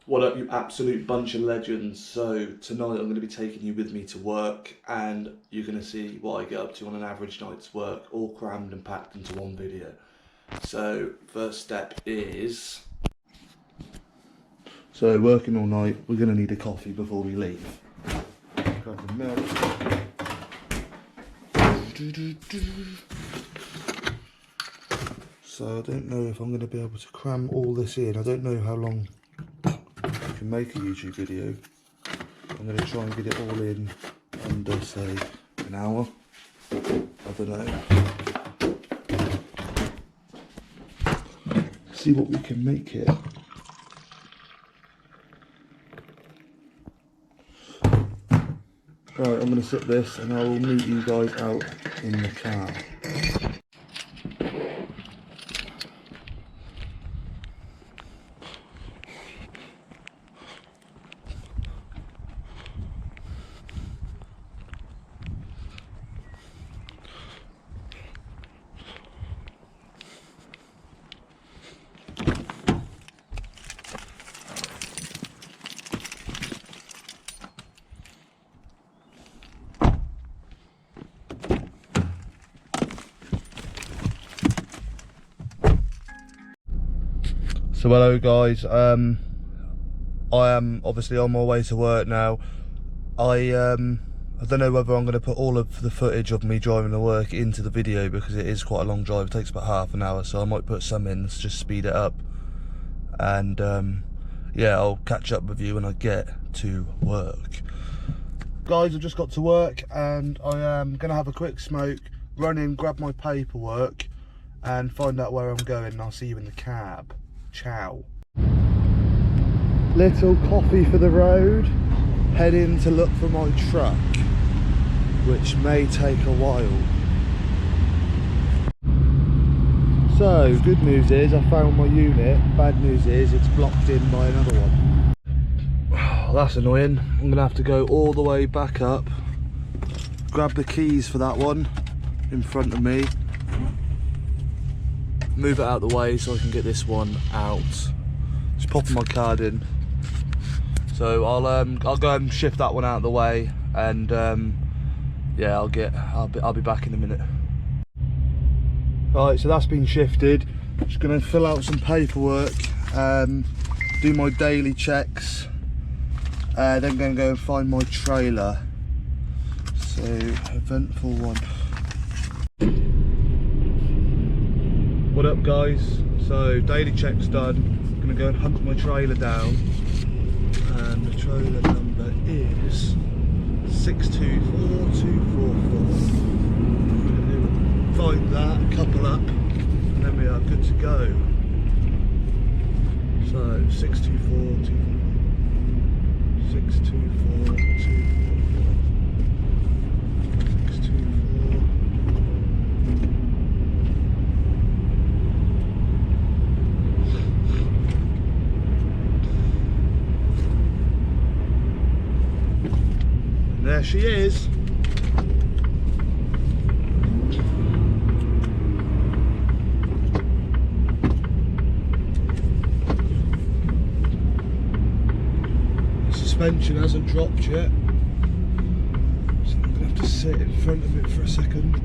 What up, you absolute bunch of legends? So tonight I'm going to be taking you with me to work, and you're going to see what I get up to on an average night's work, all crammed and packed into one video. So first step is... So working all night, we're going to need a coffee before we leave. Grab the milk. So I don't know if I'm going to be able to cram all this in. I don't know how long you can make a YouTube video. I'm going to try and get it all in under, say, an hour. I don't know. See what we can make it. Right, I'm going to sit this and I will meet you guys out in the car. So hello guys, I am obviously on my way to work now. I don't know whether I'm going to put all of the footage of me driving to work into the video because it is quite a long drive. It takes about half an hour, so I might put some in to just speed it up. And yeah, I'll catch up with you when I get to work. Guys, I've just got to work and I am going to have a quick smoke, run in, grab my paperwork and find out where I'm going, and I'll see you in the cab. Ciao. Little coffee for the road, heading to look for my truck, which may take a while. So, good news is I found my unit, bad news is it's blocked in by another one. Oh, that's annoying. I'm going to have to go all the way back up, grab the keys for that one in front of me, move it out of the way so I can get this one out. Just popping my card in. So I'll go and shift that one out of the way, and yeah, I'll be back in a minute. Right, so that's been shifted. Just gonna fill out some paperwork, do my daily checks, then gonna go and find my trailer. So eventful one. What up guys, so daily check's done. I'm going to go and hunt my trailer down, and the trailer number is 624244. I'm going to find that, couple up, and then we are good to go. So 624244, 624244. There she is. The suspension hasn't dropped yet, so I'm going to have to sit in front of it for a second.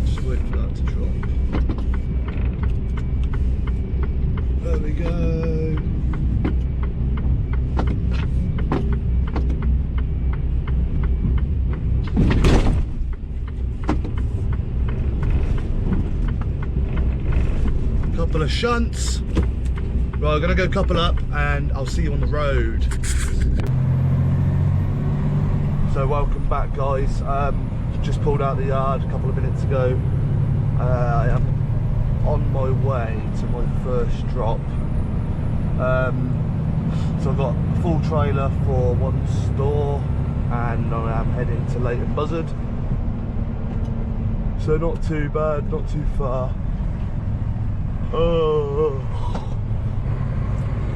Just wait for that to drop. There we go. Couple of shunts. Right, I'm gonna go couple up and I'll see you on the road. So welcome back guys. Just pulled out the yard a couple of minutes ago. I am on my way to my first drop. So I've got a full trailer for one store and I am heading to Leighton Buzzard. So not too bad, not too far. Oh,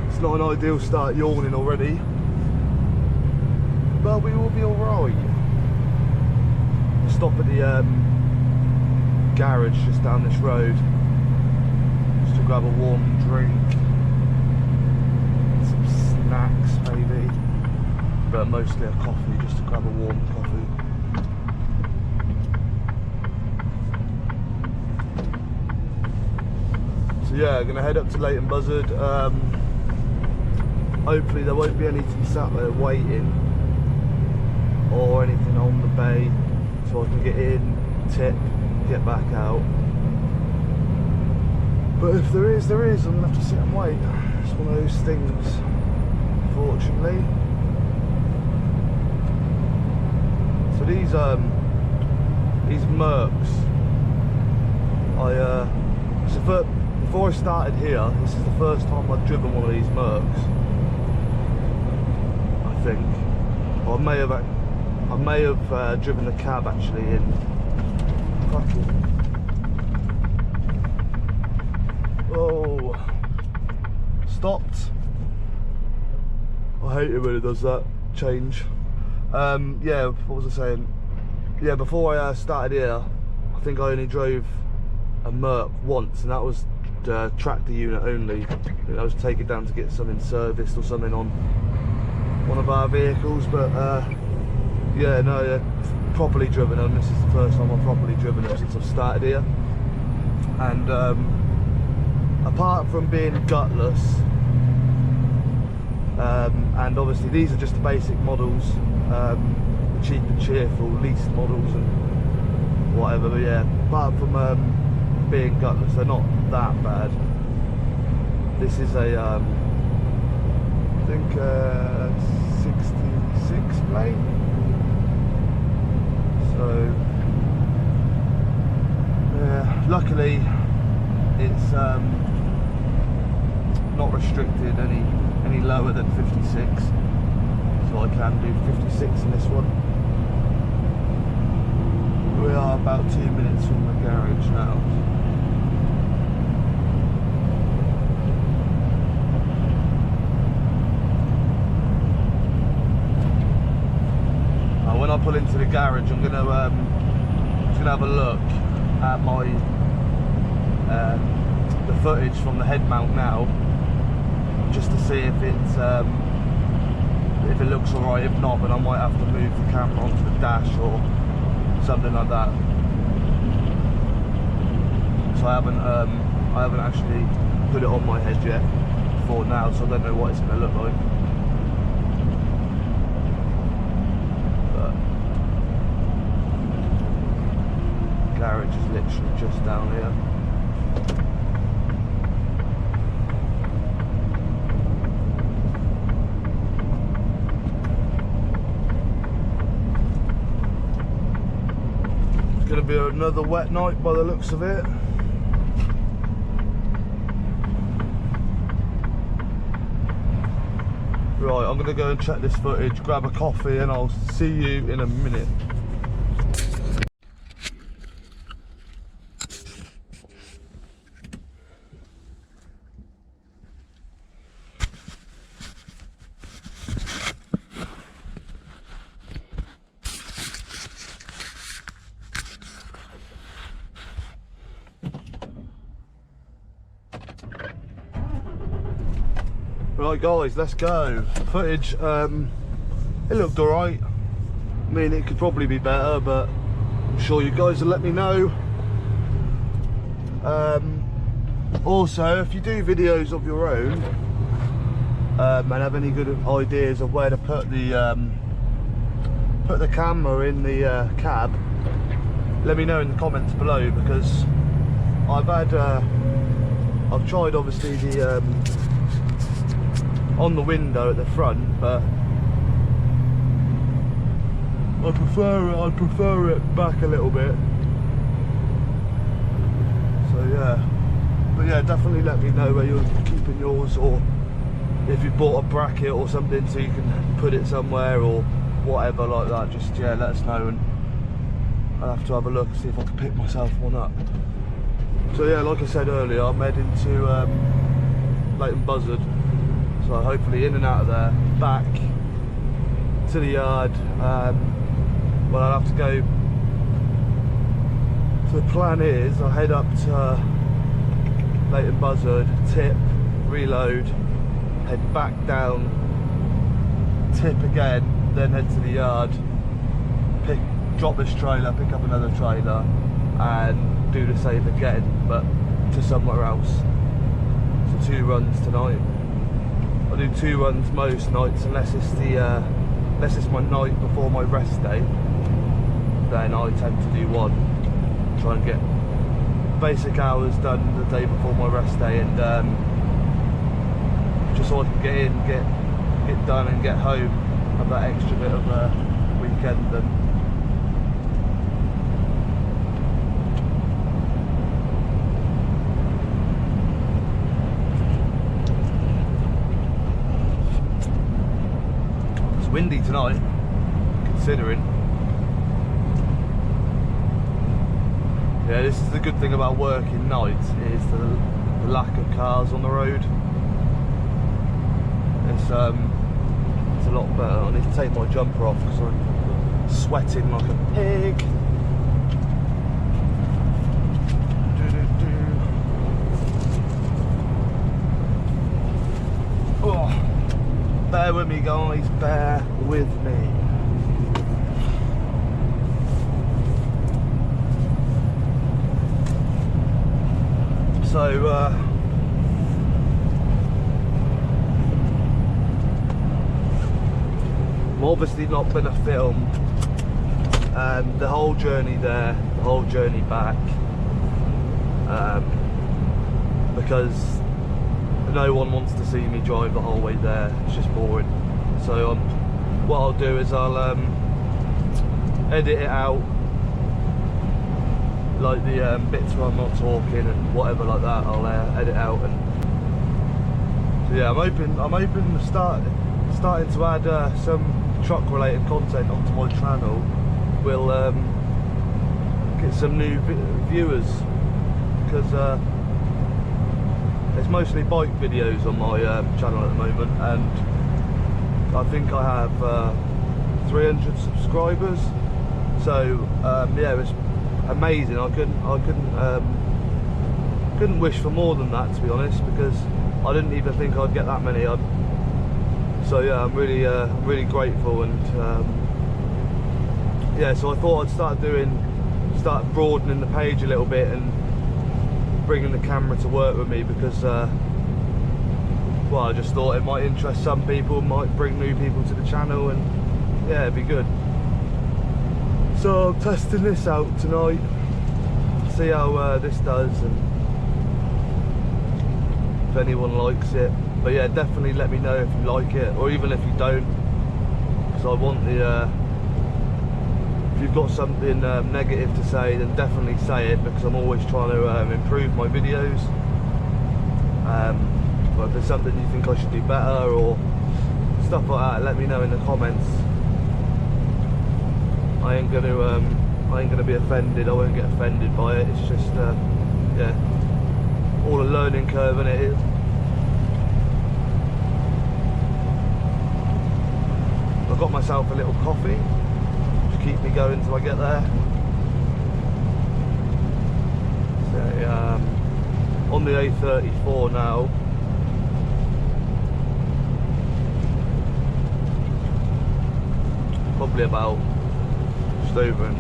it's not an ideal start, yawning already, but we will be alright. Stop at the garage just down this road just to grab a warm drink, some but mostly a coffee, just to grab a warm coffee. So yeah, I'm gonna head up to Leighton Buzzard. Hopefully there won't be anything sat there waiting or anything on the bay, so I can get in, tip, get back out. But if there is, there is. I'm gonna have to sit and wait. It's one of those things, unfortunately. So these Mercs, before I started here, this is the first time I've driven one of these Mercs, I think. Or I may have driven the cab actually in fucking. Oh, stopped. I hate it when it does that change. Yeah, what was I saying? Yeah, before I started here, I think I only drove a Merc once, and that was the tractor unit only. I think I was taken down to get something serviced or something on one of our vehicles, but yeah, no, properly driven them. This is the first time I've properly driven them since I've started here. And apart from being gutless, and obviously these are just the basic models, the cheap and cheerful leased models and whatever, but yeah, apart from being gutless, they're not that bad. This is a I think 66 plate, so yeah, luckily it's not restricted any lower than 56, so I can do 56 in this one. We are about 2 minutes from the garage now. When I pull into the garage, I'm gonna have a look at my the footage from the head mount now, just to see if it looks alright. If not, then I might have to move the camera onto the dash or something like that. So I haven't actually put it on my head yet for now, so I don't know what it's going to look like. But garage is literally just down here. Going to be another wet night by the looks of it. Right, I'm going to go and check this footage, grab a coffee, and I'll see you in a minute. Right guys, let's go. Footage, it looked alright. I mean, it could probably be better, but I'm sure you guys will let me know. Also, if you do videos of your own and have any good ideas of where to put the camera in the cab, let me know in the comments below, because I've tried obviously the on the window at the front, but I'd prefer it back a little bit. So yeah, but yeah, definitely let me know where you're keeping yours, or if you bought a bracket or something so you can put it somewhere or whatever like that. Just yeah, let us know, and I'll have to have a look and see if I can pick myself one up. So yeah, like I said earlier, I'm heading to Leighton Buzzard. So hopefully in and out of there, back to the yard. Well, I'll have to go. So the plan is I'll head up to Leighton Buzzard, tip, reload, head back down tip again, then head to the yard, drop this trailer, pick up another trailer, and do the same again, but to somewhere else. So 2 runs tonight. I do 2 runs most nights, unless it's my night before my rest day. Then I tend to do 1. Try and get basic hours done the day before my rest day, and just so I can get in, get done, and get home, have that extra bit of a weekend. And it's windy tonight, considering. Yeah, this is the good thing about working nights, is the lack of cars on the road. It's a lot better. I need to take my jumper off because I'm sweating like a pig. Oh, bear with me, guys. Bear with me. So, I'm obviously not going to film the whole journey there, the whole journey back, because no one wants to see me drive the whole way there. It's just boring. So what I'll do is I'll edit it out, like the bits where I'm not talking and whatever like that. I'll edit out, and so yeah, I'm hoping to starting to add some truck related content onto my channel. We'll get some new viewers, because it's mostly bike videos on my channel at the moment, and I think I have 300 subscribers. So yeah, it's amazing. I couldn't wish for more than that, to be honest, because I didn't even think I'd get that many. So yeah, I'm really grateful, and yeah, so I thought I'd start broadening the page a little bit and bringing the camera to work with me, because well, I just thought it might interest some people, might bring new people to the channel, and yeah, it'd be good. So I'm testing this out tonight, see how this does, and if anyone likes it. But yeah, definitely let me know if you like it, or even if you don't, because I want the if you've got something negative to say, then definitely say it, because I'm always trying to improve my videos. But if there's something you think I should do better or stuff like that, let me know in the comments. I ain't gonna be offended. I won't get offended by it. It's just yeah, all a learning curve, and it is. I got myself a little coffee to keep me going until I get there. So on the A34 now. Probably about just over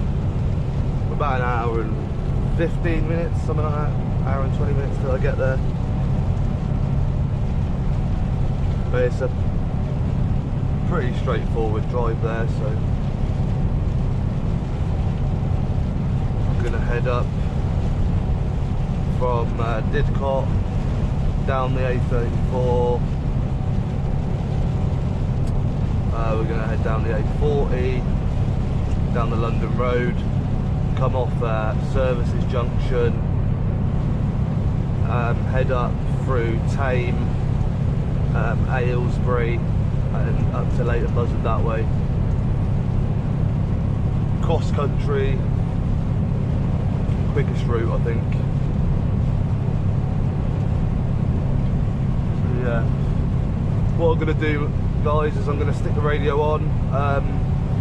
about an hour and 15 minutes, something like that. Hour and 20 minutes till I get there. But it's a pretty straightforward drive there, so I'm gonna head up from Didcot down the A34. We're gonna head down the A40, down the London Road, come off Services Junction, head up through Tame, Aylesbury, and up to Leighton Buzzard that way. Cross country, quickest route, I think. So yeah, what I'm gonna do, guys, is I'm gonna stick the radio on,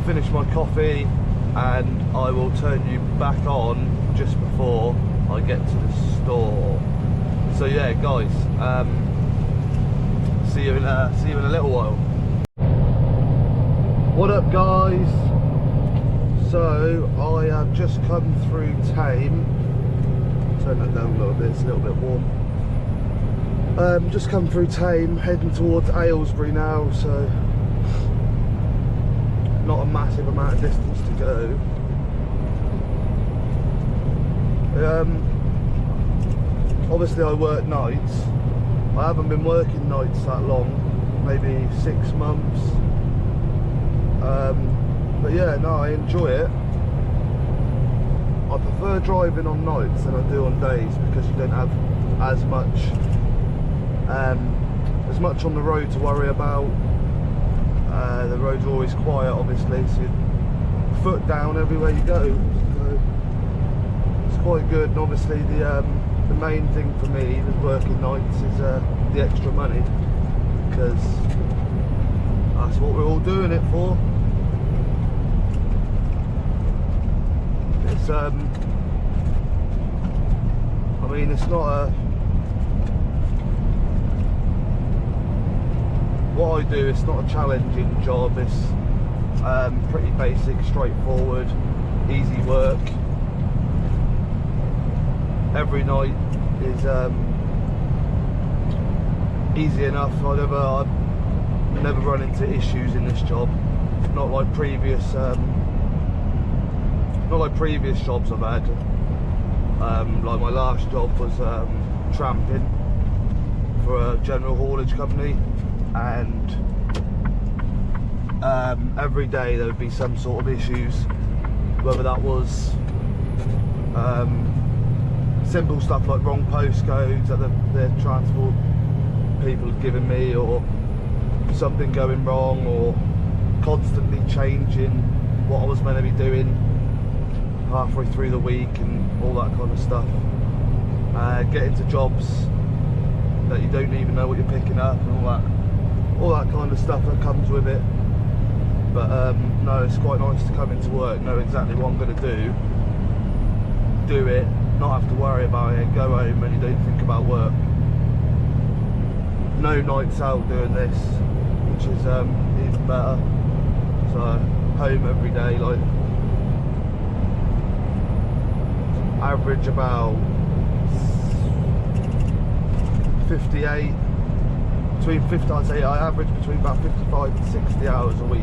finish my coffee, and I will turn you back on just before I get to the store. So yeah, guys, see you in a little while. What up, guys? So I have just come through Tame. Turn that down a little bit, it's a little bit warm. Just come through Tame, heading towards Aylesbury now, so not a massive amount of distance to go. Obviously I work nights. I haven't been working nights that long, maybe 6 months. But yeah, no, I enjoy it. I prefer driving on nights than I do on days because you don't have as much on the road to worry about. The roads are always quiet, obviously, so you're foot down everywhere you go. So it's quite good, and obviously the main thing for me with working nights is the extra money, because that's what we're all doing it for. It's I mean, it's not a, what I do, it's not a challenging job. It's pretty basic, straightforward, easy work. Every night is easy enough. I've never run into issues in this job, not like previous jobs I've had. Like my last job was tramping for a general haulage company, and every day there would be some sort of issues, whether that was simple stuff like wrong postcodes that the transport people had given me, or something going wrong, or constantly changing what I was meant to be doing halfway through the week and all that kind of stuff. Getting to jobs that you don't even know what you're picking up and all that kind of stuff that comes with it. But no, it's quite nice to come into work, know exactly what I'm going to do it, not have to worry about it, go home and you don't think about work. No nights out doing this, which is even better. So home every day, like average about 58, between 50, I'd say I average between about 55 and 60 hours a week.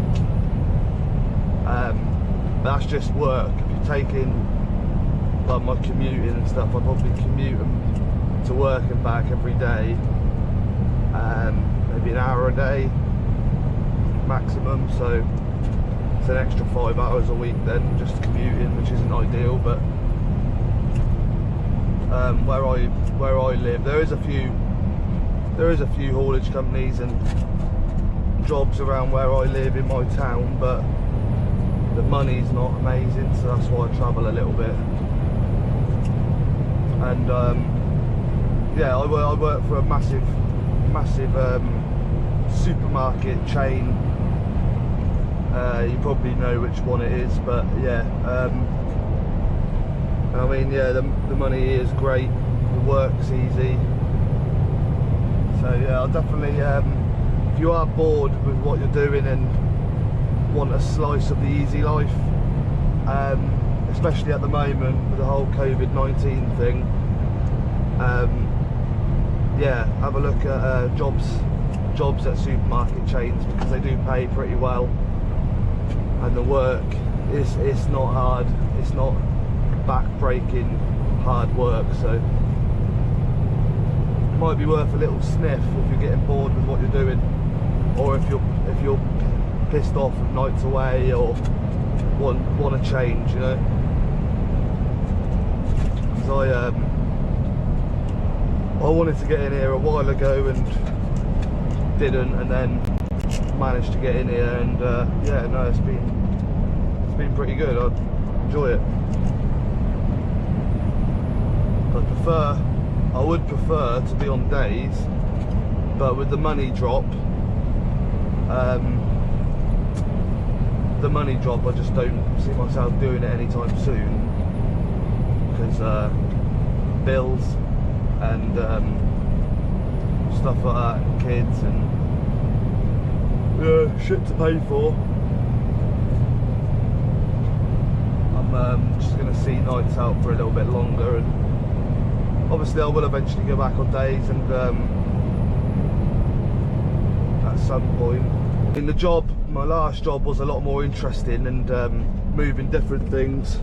That's just work. If you're taking like my commuting and stuff, I probably commute to work and back every day, maybe an hour a day maximum, so it's an extra 5 hours a week then just commuting, which isn't ideal. But where I live, there is a few haulage companies and jobs around where I live in my town, but the money's not amazing, so that's why I travel a little bit. And yeah, I work for a massive supermarket chain. You probably know which one it is, but yeah. I mean, yeah, the money is great, the work's easy. So yeah, I'll definitely, if you are bored with what you're doing and want a slice of the easy life, especially at the moment with the whole COVID-19 thing, yeah, have a look at jobs at supermarket chains, because they do pay pretty well, and the work it's not hard, it's not back-breaking hard work, so it might be worth a little sniff if you're getting bored with what you're doing, or if you're pissed off with nights away or want to change, you know. Because I wanted to get in here a while ago and didn't, and then managed to get in here, and yeah, no, it's been pretty good. I enjoy it. I would prefer to be on days, but with the money drop, I just don't see myself doing it anytime soon, because bills and stuff like that, and kids, and yeah, shit to pay for. I'm just going to see nights out for a little bit longer, and obviously I will eventually go back on days, and at some point. In the job, my last job was a lot more interesting and moving different things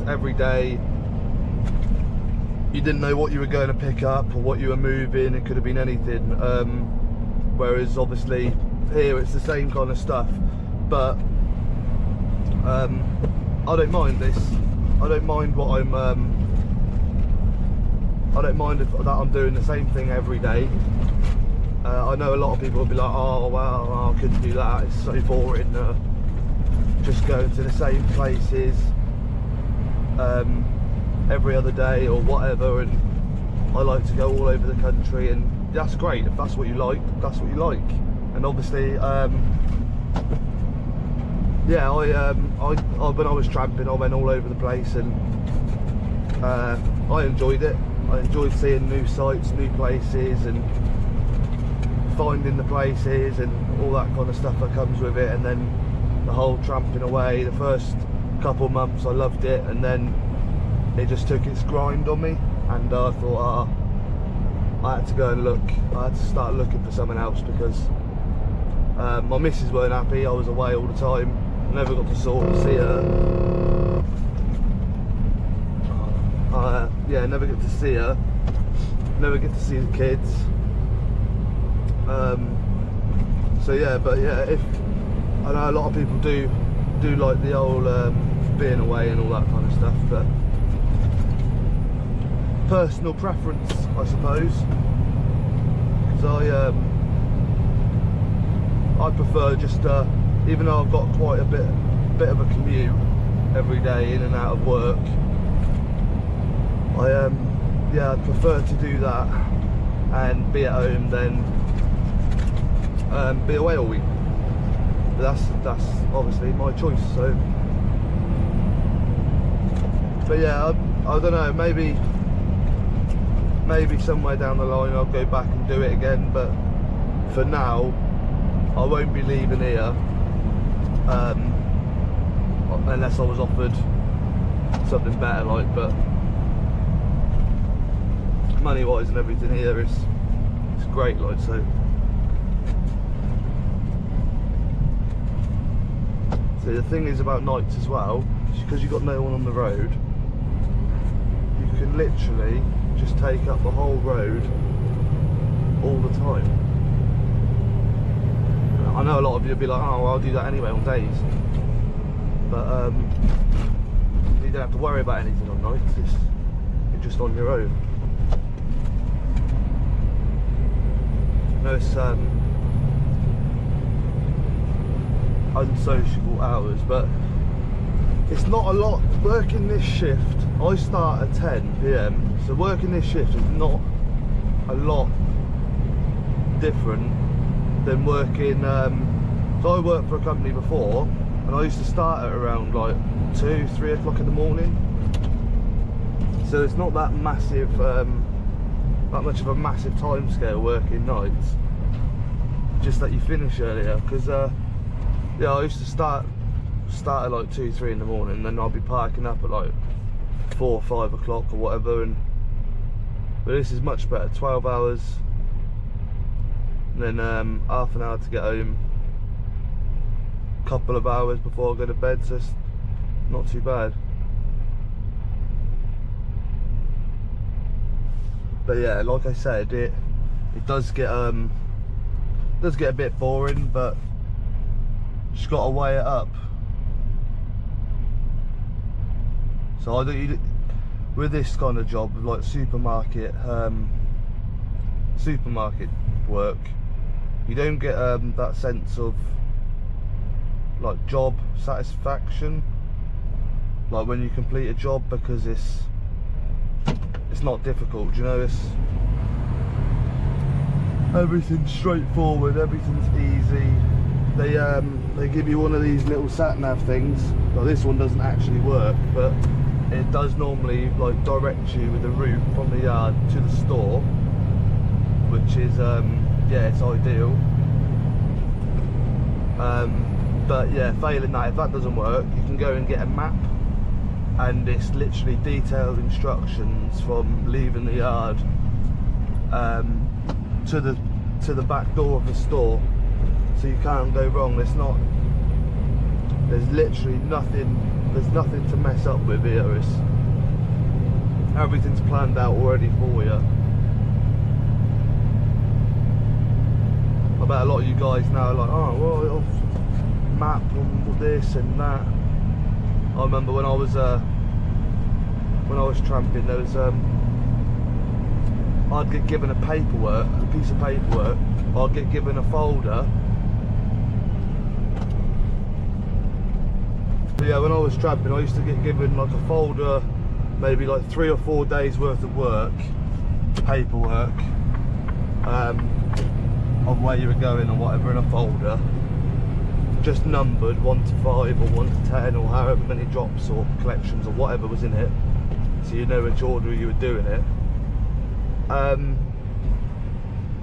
every day. You didn't know what you were going to pick up or what you were moving. It could have been anything, whereas obviously here it's the same kind of stuff, but I don't mind this. I don't mind what I don't mind that I'm doing the same thing every day. I know a lot of people will be like, oh well, I couldn't do that, it's so boring, just going to the same places every other day or whatever, and I like to go all over the country, and that's great. If that's what you like, that's what you like. And obviously yeah, I when I was tramping, I went all over the place, and I enjoyed it. I enjoyed seeing new sights, new places, and finding the places and all that kind of stuff that comes with it. And then the whole tramping away, the first couple of months I loved it, and then it just took its grind on me, and I thought I had to go and look. I had to start looking for something else, because my missus weren't happy. I was away all the time, never got to sort of see her. Yeah, never get to see her, never get to see the kids. So yeah, but yeah, if I know a lot of people do like the old being away and all that kind of stuff, but personal preference, I suppose, because I prefer just even though I've got quite a bit of a commute every day in and out of work, yeah, I'd prefer to do that and be at home than be away all week. But that's obviously my choice. So, but yeah, I don't know. Maybe somewhere down the line I'll go back and do it again. But for now, I won't be leaving here unless I was offered something better, like. But money wise and everything here is great, like. So the thing is about nights as well, because you've got no one on the road, you can literally just take up the whole road all the time. I know a lot of you will be like, oh, well, I'll do that anyway on days, but you don't have to worry about anything on nights. You're just on your own. No, it's unsociable hours, but it's not a lot. Working this shift, I start at 10 PM, so working this shift is not a lot different than working so I worked for a company before, and I used to start at around like 2-3 o'clock in the morning, so it's not that massive, that much of a massive time scale working nights, just that you finish earlier. Because yeah, I used to start at like 2-3 in the morning, and then I'll be parking up at like 4-5 o'clock or whatever, and but this is much better. 12 hours, and then half an hour to get home, couple of hours before I go to bed, so it's not too bad. But yeah, like I said, it does get a bit boring, but just got to weigh it up. So I do, with this kind of job, like supermarket work, you don't get that sense of like job satisfaction, like when you complete a job, because it's not difficult, you know. It's everything's straightforward, everything's easy. They give you one of these little sat-nav things. Well, this one doesn't actually work, but it does normally like direct you with a route from the yard to the store, which is yeah, it's ideal. But yeah, failing that, if that doesn't work, you can go and get a map, and it's literally detailed instructions from leaving the yard to the back door of the store, so you can't go wrong. There's literally nothing. There's nothing to mess up with here. Everything's planned out already for you. I bet a lot of you guys now are like, oh well, map and this and that. I remember when I was tramping, there was I'd get given a piece of paperwork. I'd get given a folder. But yeah, when I was tramping, I used to get given like a folder, maybe like 3 or 4 days worth of work, paperwork, of where you were going and whatever in a folder, just numbered 1 to 5 or 1 to 10 or however many drops or collections or whatever was in it, so you know which order you were doing it.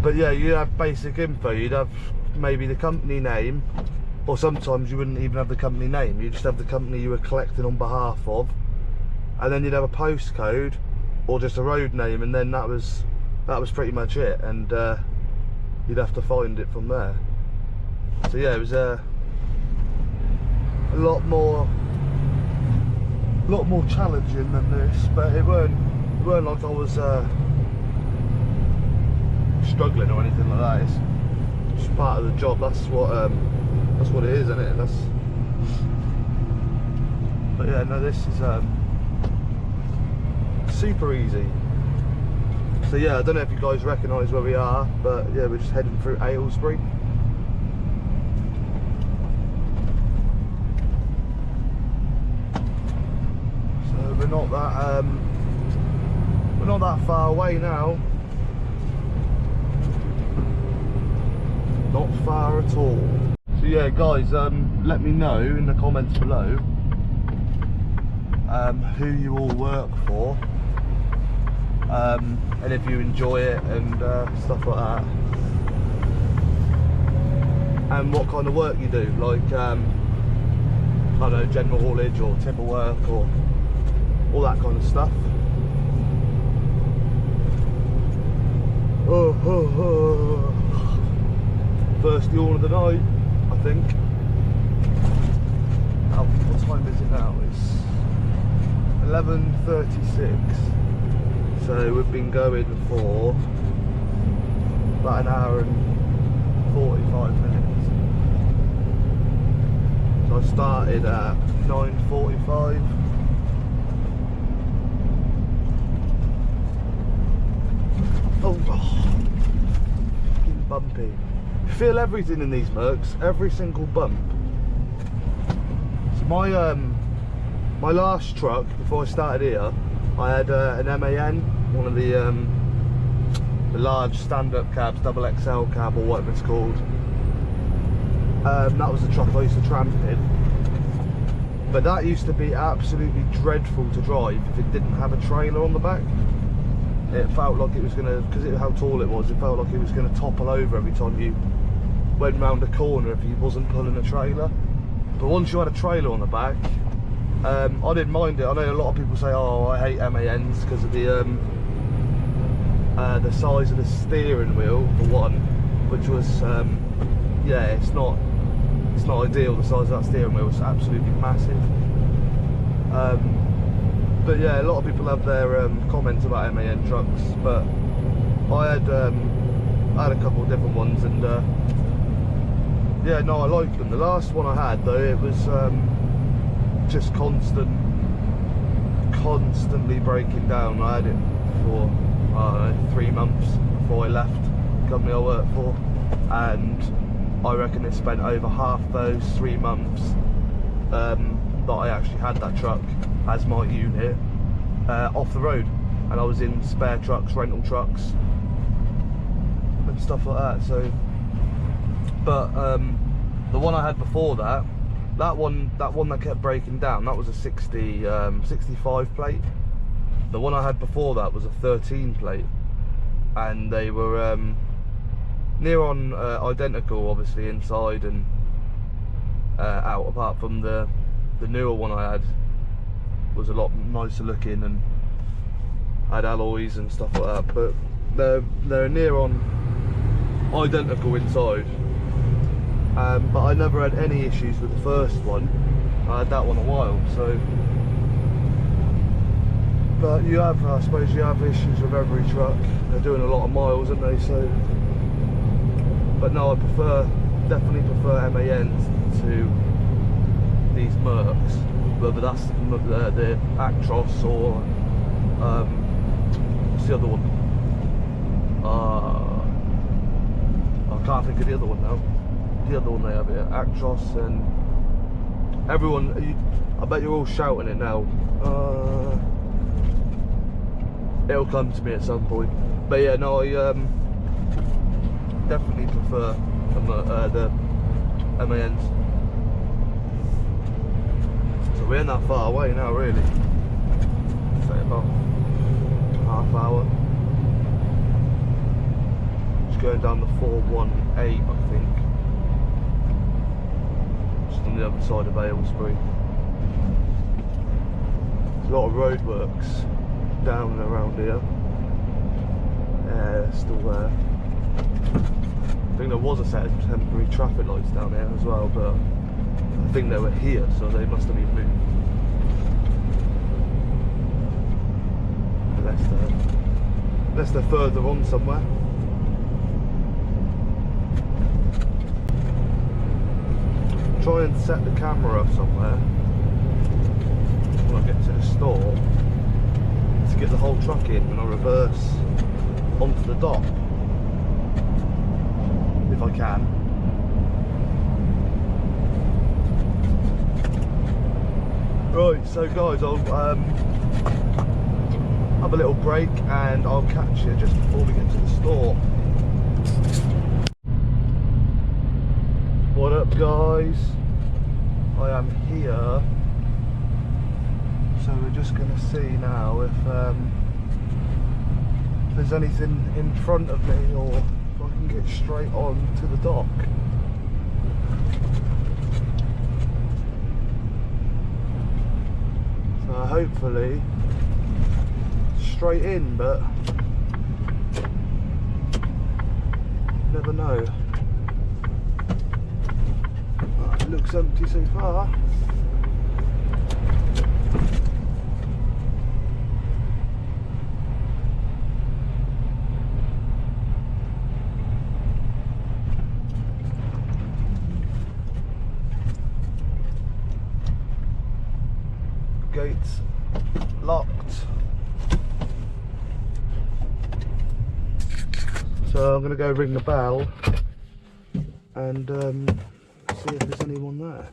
But yeah, you'd have basic info. You'd have maybe the company name, or sometimes you wouldn't even have the company name. You just have the company you were collecting on behalf of, and then you'd have a postcode or just a road name, and then that was pretty much it. And you'd have to find it from there. So yeah, it was a lot more challenging than this, but it weren't like I was struggling or anything like that. It's just part of the job. That's what it is, isn't it? But yeah, no, this is super easy. So yeah, I don't know if you guys recognise where we are, but yeah, we're just heading through Aylesbury. So we're not that far away now. Not far at all. So yeah, guys, let me know in the comments below who you all work for, and if you enjoy it and stuff like that, and what kind of work you do, like I don't know, general haulage or timber work or all that kind of stuff. First yawn of the night, I think. What time is it now? It's 11:36. So we've been going for about an hour and 45 minutes. So I started at 9:45. Oh, fucking bumpy. You feel everything in these Mercs, every single bump. So my last truck before I started here, I had an MAN, one of the large stand-up cabs, double XL cab or whatever it's called. That was the truck I used to tramp in. But that used to be absolutely dreadful to drive if it didn't have a trailer on the back. It felt like it was going to, because of how tall it was, it felt like it was going to topple over every time you went round a corner if he wasn't pulling a trailer. But once you had a trailer on the back, I didn't mind it. I know a lot of people say, oh, I hate MANs because of the size of the steering wheel, for one, which was, yeah, it's not ideal, the size of that steering wheel. It's absolutely massive. But yeah, a lot of people have their comments about MAN trucks, but I had a couple of different ones, and yeah, no, I liked them. The last one I had though, it was just constantly breaking down. I had it for, I don't know, 3 months before I left the company I worked for, and I reckon it spent over half those 3 months that I actually had that truck as my unit off the road, and I was in spare trucks, rental trucks and stuff like that. So, but the one I had before that one that kept breaking down, that was a 65 plate. The one I had before that was a 13 plate, and they were near on identical, obviously, inside and out, apart from the newer one I had was a lot nicer looking and had alloys and stuff like that, but they're near on identical inside. But I never had any issues with the first one. I had that one a while, so. But you have, I suppose, you have issues with every truck. They're doing a lot of miles, aren't they? So. But no, I definitely prefer MANs to these Mercs, whether that's the Actros or what's the other one? I can't think of the other one now. The other one they have here, Actros, and everyone. I bet you're all shouting it now. It'll come to me at some point. But yeah, no, I definitely prefer the MANs. So we're not that far away now, really. Say about half hour. Just going down the 418, I think. Just on the other side of Aylesbury. There's a lot of roadworks down and around here. Yeah, they're still there. I think there was a set of temporary traffic lights down here as well, but I think they were here, so they must have been moved. Unless they're further on somewhere. Try and set the camera up somewhere when I get to the store to get the whole truck in when I reverse onto the dock, if I can. Right, so guys, I'll have a little break and I'll catch you just before we get to the store. What up, guys? I am here. So we're just going to see now if there's anything in front of me or if I can get straight on to the dock. So hopefully straight in, but never know. It looks empty so far. Gates locked. So I'm going to go ring the bell and see if there's anyone there.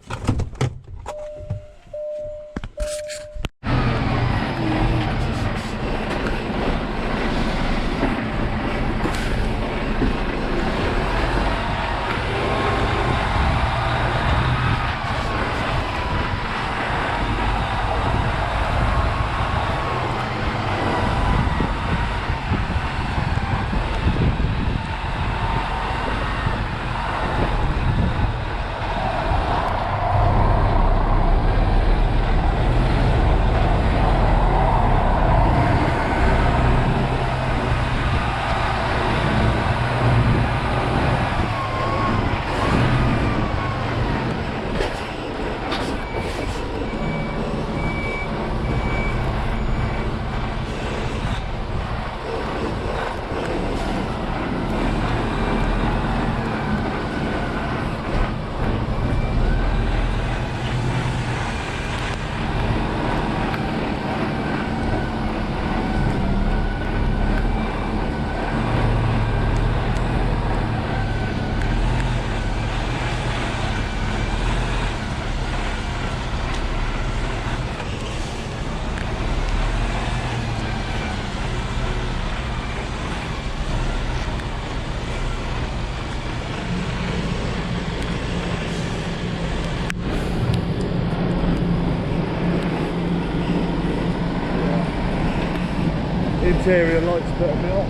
Interior lights putting me off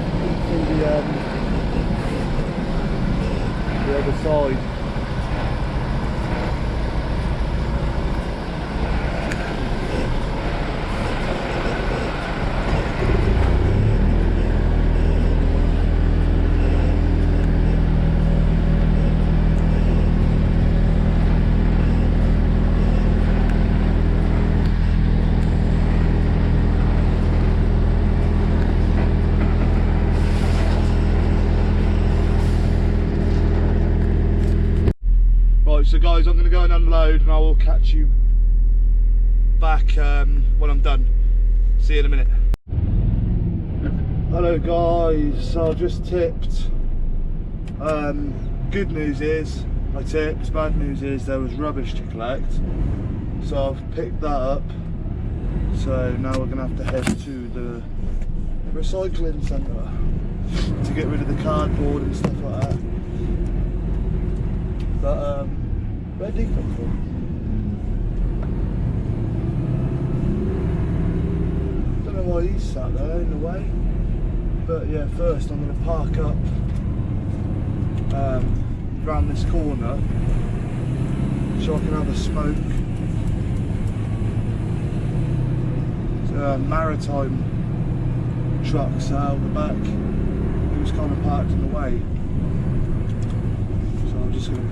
into the other side. Right, so guys, I'm going to go and unload and I will catch you back when I'm done. See you in a minute. Hello guys, so I've just tipped. Good news is I tipped, bad news is there was rubbish to collect. So I've picked that up. So now we're going to have to head to the recycling centre to get rid of the cardboard and stuff like that. But where'd he come from? Don't know why he's sat there in the way. But yeah, first I'm going to park up round this corner so I can have a smoke. Maritime trucks out the back. It was kind of parked in the way. So I'm just going to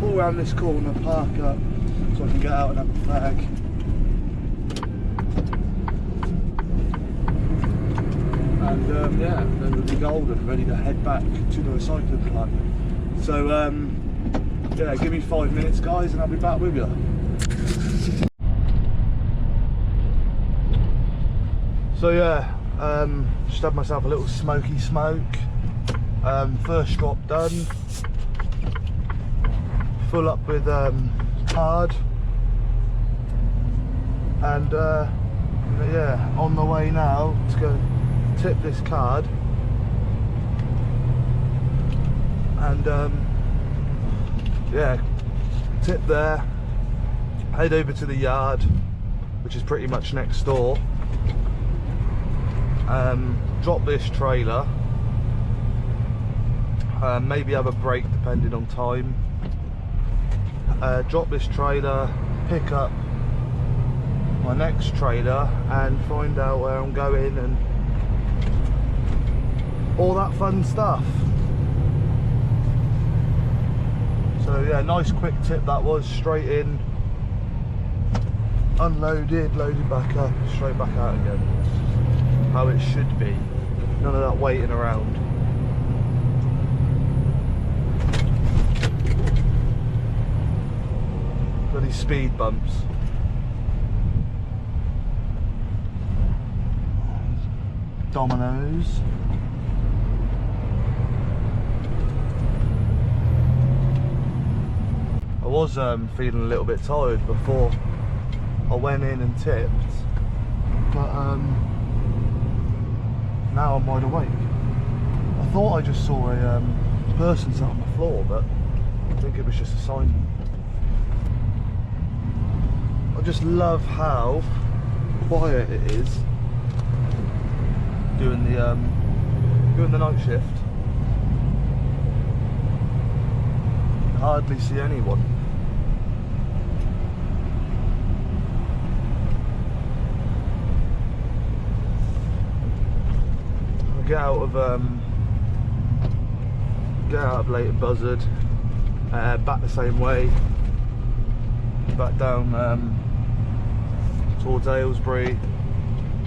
pull around this corner, park up so I can get out and have a fag. And yeah, then we'll be golden, ready to head back to the recycling plant. So yeah, give me 5 minutes guys and I'll be back with you. So yeah, just had myself a little smoky smoke. First drop done. Full up with card. And yeah, on the way now to go tip this card. And yeah, tip there, head over to the yard, which is pretty much next door. Drop this trailer, maybe have a break depending on time. Drop this trailer, pick up my next trailer and find out where I'm going and all that fun stuff. So yeah, nice quick tip that was, straight in, unloaded, loaded back up, straight back out again. How it should be. None of that waiting around. Bloody speed bumps. Dominoes. I was feeling a little bit tired before I went in and tipped, but now I'm wide awake. I thought I just saw a person sat on the floor, but I think it was just a sign. I just love how quiet it is doing the night shift. You can hardly see anyone. Get out of Leighton Buzzard, back the same way, back down towards Aylesbury,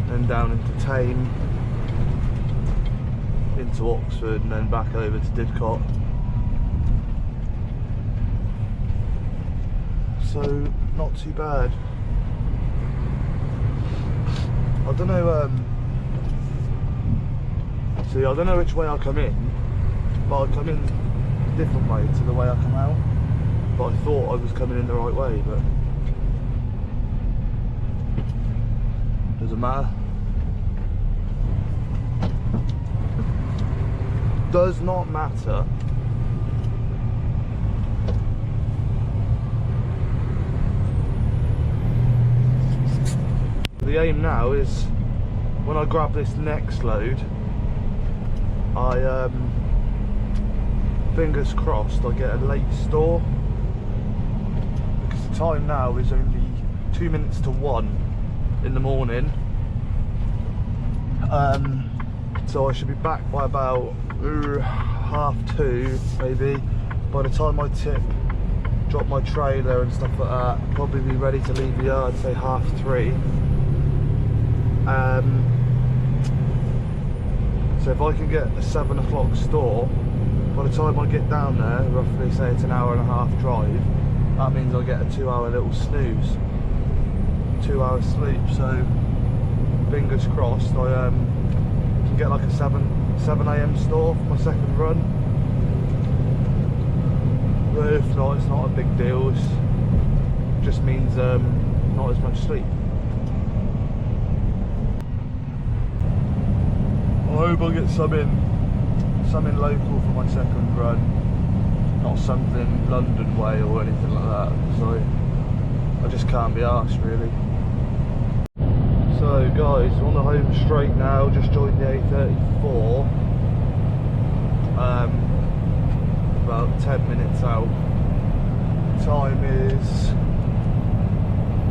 then down into Tame, into Oxford, and then back over to Didcot. So not too bad. I don't know. See, I don't know which way I come in, but I come in a different way to the way I come out. But I thought I was coming in the right way, but doesn't matter. Does not matter. The aim now is when I grab this next load, I fingers crossed I get a late store, because the time now is only 2 minutes to 1 in the morning, so I should be back by about 1:30 maybe. By the time I tip, drop my trailer and stuff like that, probably be ready to leave the yard, say 3:30. So if I can get a 7 o'clock store, by the time I get down there, roughly say it's an hour and a half drive, that means I get a 2-hour little snooze, 2 hours sleep. So fingers crossed I can get like a 7 AM start for my second run. But if not, it's not a big deal. It just means not as much sleep. I hope I get something local for my second run, not something London way or anything like that, because I just can't be arsed really. So guys, on the home straight now, just joined the A34, about 10 minutes out. Time is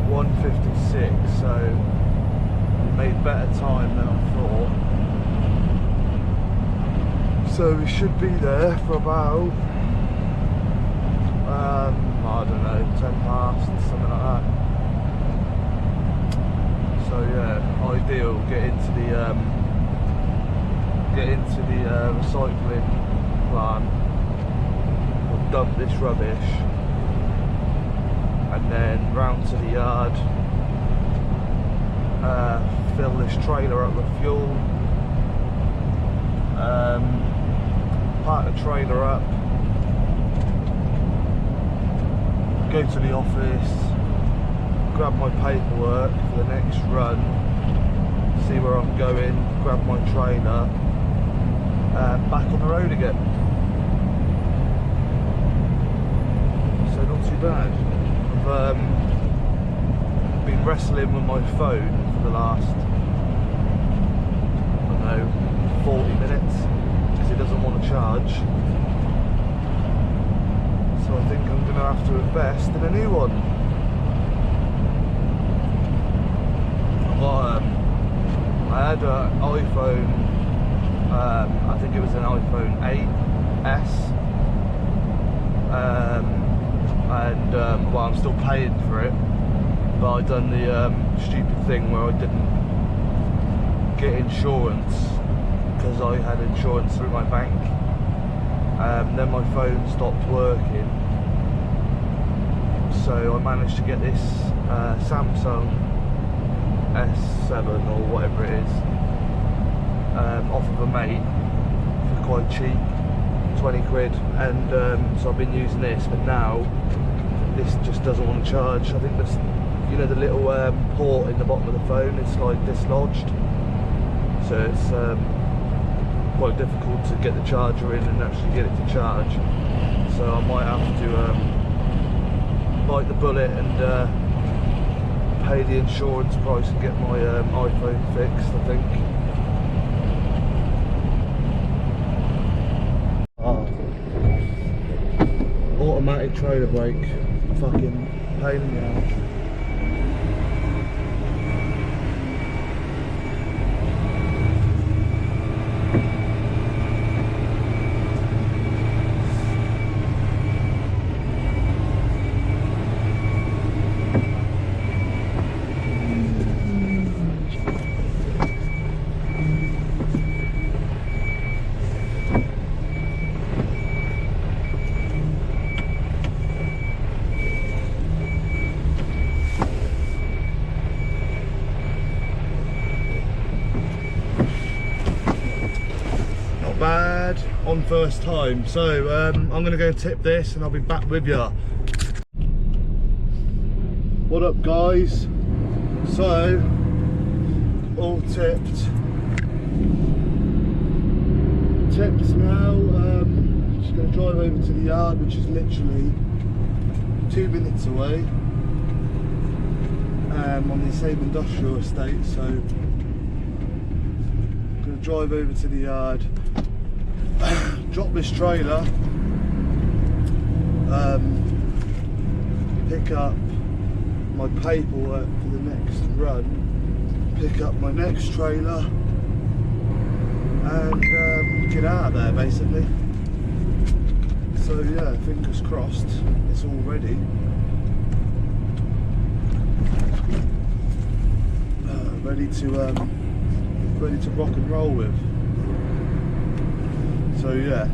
1:56, so we made better time than I thought. So we should be there for about, I don't know, 10 past, something like that. So yeah, ideal. Get into the recycling plant. We'll dump this rubbish, and then round to the yard. Fill this trailer up with fuel. Park the trailer up. Go to the office. Grab my paperwork for the next run, see where I'm going, grab my trailer, back on the road again. So not too bad. I've been wrestling with my phone for the last, I don't know, 40 minutes because it doesn't want to charge. So I think I'm going to have to invest in a new one. I had an iPhone, I think it was an iPhone 8S, and well, I'm still paying for it, but I done the stupid thing where I didn't get insurance because I had insurance through my bank. Then my phone stopped working, so I managed to get this Samsung S7 or whatever it is off of a mate for quite cheap, 20 quid, and so I've been using this, but now this just doesn't want to charge. I think this, you know, the little port in the bottom of the phone, it's like dislodged, so it's quite difficult to get the charger in and actually get it to charge. So I might have to bite the bullet and pay the insurance price and get my iPhone fixed, I think. Automatic trailer brake, fucking pain in the ass. Bad on first time, so I'm gonna go tip this and I'll be back with ya. What up guys? So all tipped now. Just gonna drive over to the yard, which is literally 2 minutes away, on the same industrial estate. So I'm gonna drive over to the yard, drop this trailer, pick up my paperwork for the next run, pick up my next trailer, and get out of there basically. So yeah, fingers crossed it's all ready. Ready to rock and roll with. So yeah,